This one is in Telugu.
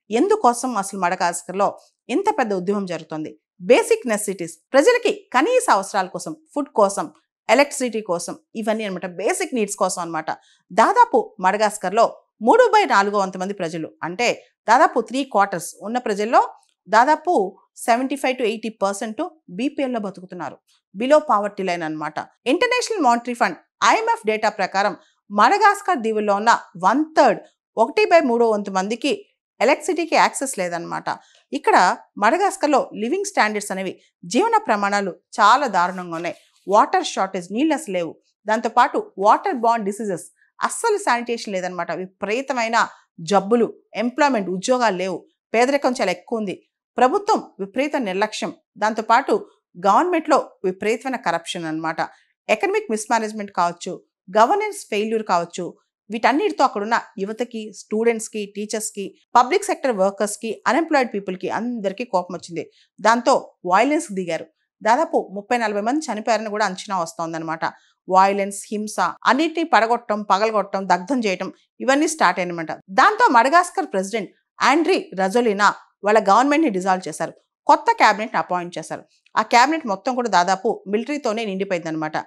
ఎందుకోసం అసలు మడగాస్కర్లో ఇంత పెద్ద ఉద్యమం జరుగుతుంది? బేసిక్ నెసెసిటీస్, ప్రజలకి కనీస అవసరాల కోసం, ఫుడ్ కోసం, ఎలక్ట్రిసిటీ కోసం, ఇవన్నీ అనమాట, బేసిక్ నీడ్స్ కోసం అనమాట. దాదాపు మడగాస్కర్లో 3/4 మంది ప్రజలు, అంటే దాదాపు 3/4 ఉన్న ప్రజల్లో దాదాపు 75-80% బీపీఎల్లో బతుకుతున్నారు. బిలో పావర్టీ లైన్ అనమాట. International monetary fund IMF data ప్రకారం మడగాస్కర్ దీవుల్లో ఉన్న 1/3, 1/3 మందికి ఎలక్ట్రిసిటీకి యాక్సెస్ లేదనమాట. ఇక్కడ మడగాస్కర్లో లివింగ్ స్టాండర్డ్స్ అనేవి, జీవన ప్రమాణాలు చాలా దారుణంగా ఉన్నాయి. వాటర్ షార్టేజ్, నీళ్ళు అసలు లేవు. దాంతోపాటు వాటర్ బాండ్ డిసీజెస్, అస్సలు శానిటేషన్ లేదనమాట. విపరీతమైన జబ్బులు, ఎంప్లాయ్మెంట్, ఉద్యోగాలు లేవు. పేదరికం చాలా ఎక్కువ ఉంది. ప్రభుత్వం విపరీత నిర్లక్ష్యం, దాంతోపాటు గవర్నమెంట్లో విపరీతమైన కరప్షన్ అనమాట. ఎకనమిక్ మిస్మేనేజ్మెంట్ కావచ్చు, గవర్నెన్స్ ఫెయిల్యూర్ కావచ్చు, వీటన్నిటితో అక్కడున్న యువతకి, స్టూడెంట్స్కి, టీచర్స్కి, పబ్లిక్ సెక్టర్ వర్కర్స్కి, అన్ఎంప్లాయిడ్ పీపుల్కి అందరికీ కోపం వచ్చింది. దాంతో వాయిలెన్స్కి దిగారు. దాదాపు 30-40 మంది చనిపోయారని కూడా అంచనా వస్తోందనమాట. వాయిలెన్స్, హింస, అన్నిటినీ పడగొట్టడం, పగలగొట్టడం, దగ్ధం చేయడం, ఇవన్నీ స్టార్ట్ అయినమాట. దాంతో మడగాస్కర్ ప్రెసిడెంట్ ఆండ్రీ రజోలినా వాళ్ళ గవర్నమెంట్ని డిజాల్వ్ చేశారు. కొత్త క్యాబినెట్ని అపాయింట్ చేశారు. ఆ క్యాబినెట్ మొత్తం కూడా దాదాపు మిలిటరీతోనే నిండిపోయిందనమాట.